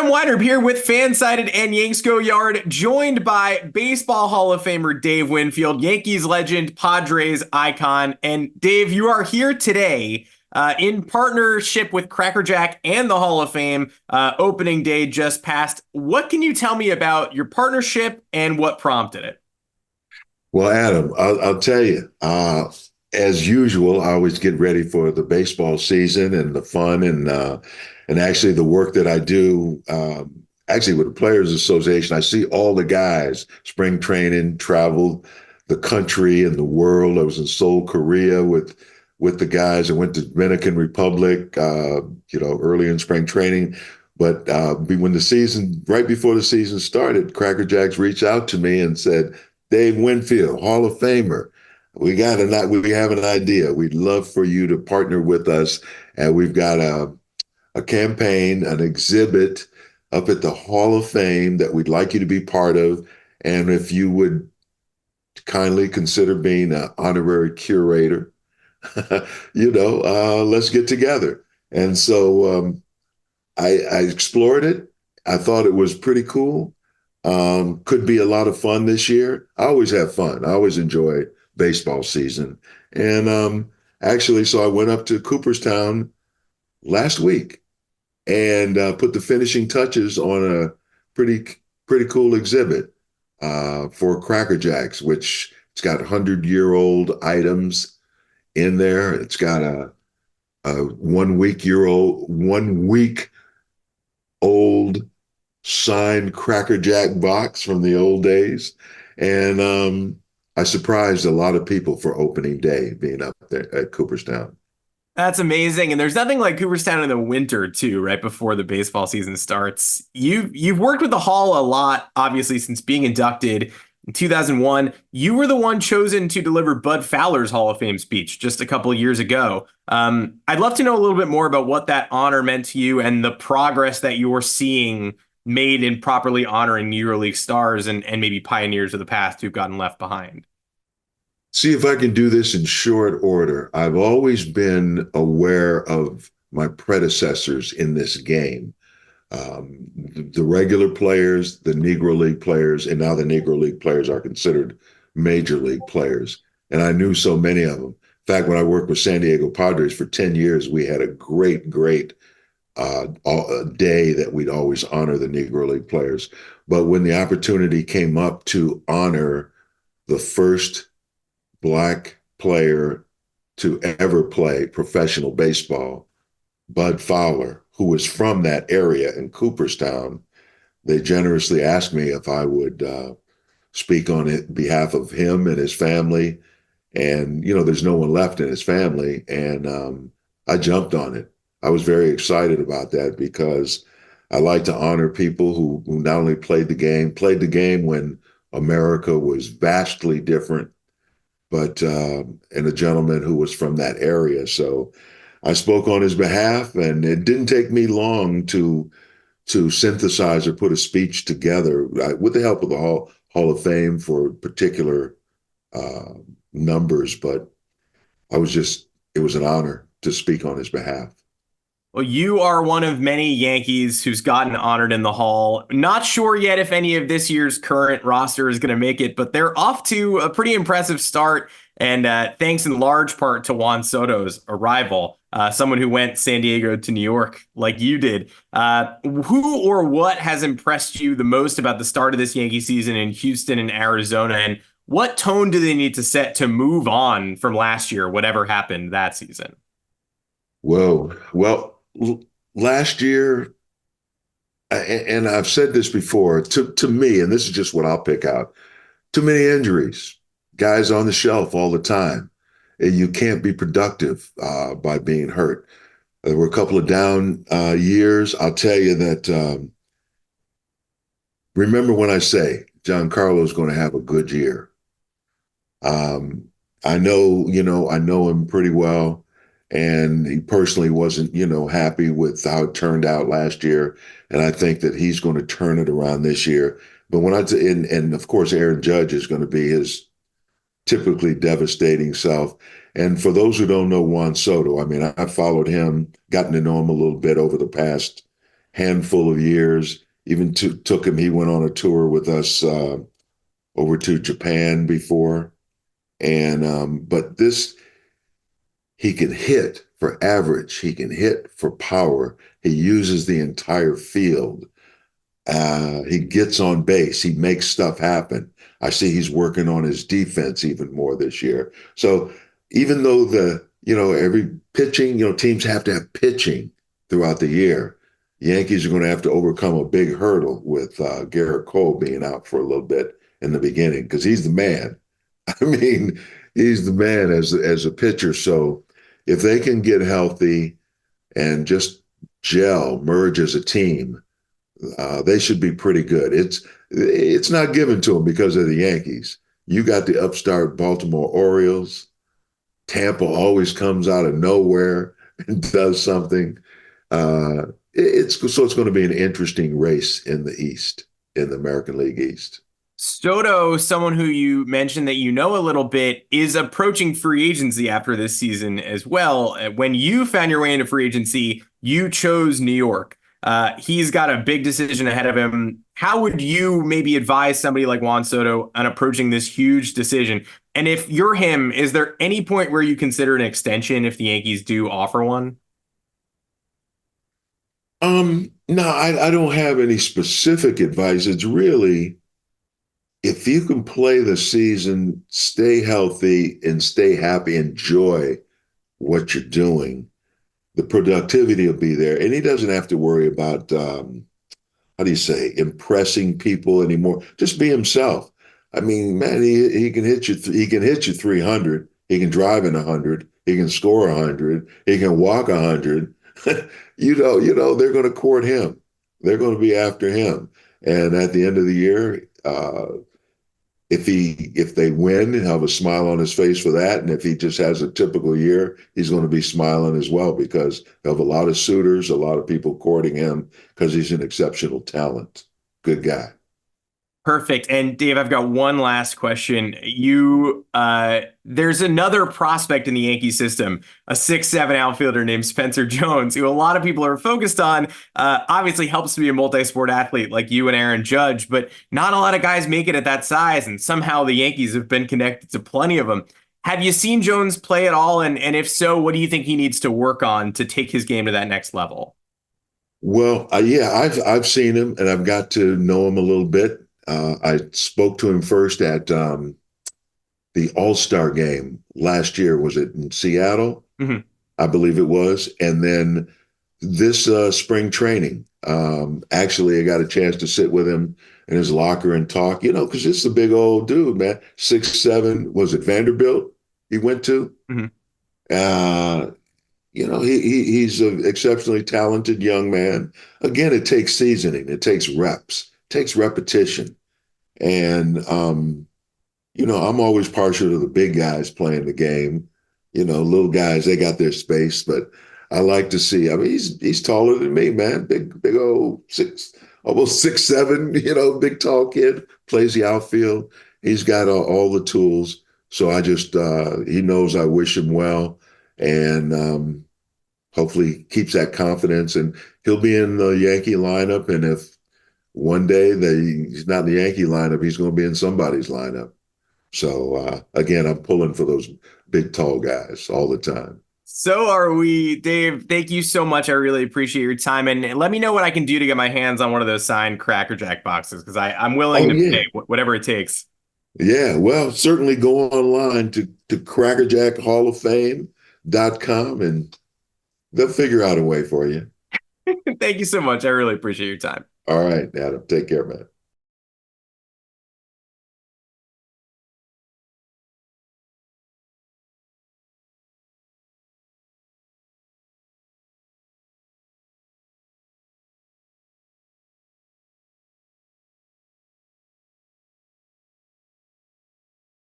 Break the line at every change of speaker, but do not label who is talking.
Adam Weinrib here with Fansided and Yanks Go Yard, joined by Baseball Hall of Famer Dave Winfield, Yankees legend, Padres icon. And Dave, you are here today in partnership with Cracker Jack and the Hall of Fame. Opening day just passed. What can you tell me about your partnership and what prompted it?
Well, Adam, I'll tell you, as usual, I always get ready for the baseball season and the fun and actually the work that I do. Actually, with the Players Association, I see all the guys spring training, travel the country and the world. I was in Seoul, Korea with the guys. I went to Dominican Republic, early in spring training. But when the season, right before the season started, Cracker Jacks reached out to me and said, Dave Winfield, Hall of Famer. We have an idea. We'd love for you to partner with us. And we've got a campaign, an exhibit up at the Hall of Fame that we'd like you to be part of. And if you would kindly consider being an honorary curator, let's get together. And so I explored it. I thought it was pretty cool. Could be a lot of fun this year. I always have fun. I always enjoy baseball season. And so I went up to Cooperstown last week and put the finishing touches on a pretty cool exhibit for Cracker Jacks, which it's got 100-year-old items in there. It's got a 1 week old signed Cracker Jack box from the old days. And I surprised a lot of people for opening day being up there at Cooperstown.
That's amazing. And there's nothing like Cooperstown in the winter too, right before the baseball season starts. You've worked with the Hall a lot, obviously, since being inducted in 2001. You were the one chosen to deliver Bud Fowler's Hall of Fame speech just a couple of years ago. I'd love to know a little bit more about what that honor meant to you and the progress that you're seeing made in properly honoring Negro League stars and maybe pioneers of the past who've gotten left behind.
See if I can do this in short order. I've always been aware of my predecessors in this game. The regular players, the Negro League players, and now the Negro League players are considered major league players. And I knew so many of them. In fact, when I worked with San Diego Padres for 10 years, we had a great day that we'd always honor the Negro League players. But when the opportunity came up to honor the first Black player to ever play professional baseball, Bud Fowler, who was from that area in Cooperstown, they generously asked me if I would speak on behalf of him and his family. And, there's no one left in his family. And I jumped on it. I was very excited about that because I like to honor people who not only played the game when America was vastly different, but and a gentleman who was from that area. So I spoke on his behalf, and it didn't take me long to synthesize or put a speech together with the help of the Hall of Fame for particular numbers. But it was an honor to speak on his behalf.
Well, you are one of many Yankees who's gotten honored in the Hall. Not sure yet if any of this year's current roster is going to make it, but they're off to a pretty impressive start. And thanks in large part to Juan Soto's arrival, someone who went San Diego to New York like you did. Who or what has impressed you the most about the start of this Yankee season in Houston and Arizona? And what tone do they need to set to move on from last year, whatever happened that season?
Whoa. Well, last year, and I've said this before, to me, and this is just what I'll pick out, too many injuries, guys on the shelf all the time. And you can't be productive by being hurt. There were a couple of down years. I'll tell you that, remember when I say Giancarlo's going to have a good year. I know him pretty well. And he personally wasn't, happy with how it turned out last year. And I think that he's going to turn it around this year. But and of course, Aaron Judge is going to be his typically devastating self. And for those who don't know Juan Soto, I mean, I followed him, gotten to know him a little bit over the past handful of years. Even took him, he went on a tour with us over to Japan before. And but this, he can hit for average, he can hit for power. He uses the entire field. He gets on base. He makes stuff happen. I see he's working on his defense even more this year. So even though every pitching, teams have to have pitching throughout the year, Yankees are going to have to overcome a big hurdle with Garrett Cole being out for a little bit in the beginning because he's the man. I mean, he's the man as a pitcher. So if they can get healthy and just merge as a team, they should be pretty good. It's not given to them because of the Yankees. You got the upstart Baltimore Orioles. Tampa always comes out of nowhere and does something. It's going to be an interesting race in the East, in the American League East.
Soto, someone who you mentioned that you know a little bit, is approaching free agency after this season as well. When you found your way into free agency, you chose New York. He's got a big decision ahead of him. How would you maybe advise somebody like Juan Soto on approaching this huge decision? And if you're him, is there any point where you consider an extension if the Yankees do offer one?
No, I don't have any specific advice. It's really, if you can play the season, stay healthy and stay happy, enjoy what you're doing, the productivity will be there. And he doesn't have to worry about, how do you say, impressing people anymore. Just be himself. I mean, man, he can hit you. He can hit you 300. He can drive in 100. He can score 100. He can walk 100. They're going to court him. They're going to be after him. And at the end of the year, if they win, he'll have a smile on his face for that. And if he just has a typical year, he's going to be smiling as well because he'll have a lot of suitors, a lot of people courting him because he's an exceptional talent. Good guy.
Perfect. And Dave, I've got one last question. There's another prospect in the Yankee system, a 6'7" outfielder named Spencer Jones, who a lot of people are focused on. Obviously helps to be a multi-sport athlete like you and Aaron Judge, but not a lot of guys make it at that size. And somehow the Yankees have been connected to plenty of them. Have you seen Jones play at all? And if so, what do you think he needs to work on to take his game to that next level?
Well, yeah, I've seen him and I've got to know him a little bit. I spoke to him first at the All-Star game last year. Was it in Seattle?
Mm-hmm.
I believe it was. And then this spring training, actually, I got a chance to sit with him in his locker and talk, because this is a big old dude, man. 6'7", was it Vanderbilt he went to?
Mm-hmm.
He's an exceptionally talented young man. Again, it takes seasoning. It takes reps. It takes repetition. And, I'm always partial to the big guys playing the game. Little guys, they got their space, but I like to see, I mean, he's taller than me, man. Big old almost 6'7", big tall kid, plays the outfield. He's got all the tools. So I just, he knows I wish him well. And hopefully keeps that confidence. And he'll be in the Yankee lineup. And if one day he's not in the Yankee lineup, he's going to be in somebody's lineup. So again, I'm pulling for those big, tall guys all the time.
So are we, Dave. Thank you so much. I really appreciate your time. And let me know what I can do to get my hands on one of those signed Cracker Jack boxes because I'm willing to pay whatever it takes.
Yeah, well, certainly go online to crackerjackhallofFame.com and they'll figure out a way for you.
Thank you so much. I really appreciate your time.
All right, Adam. Take care, man.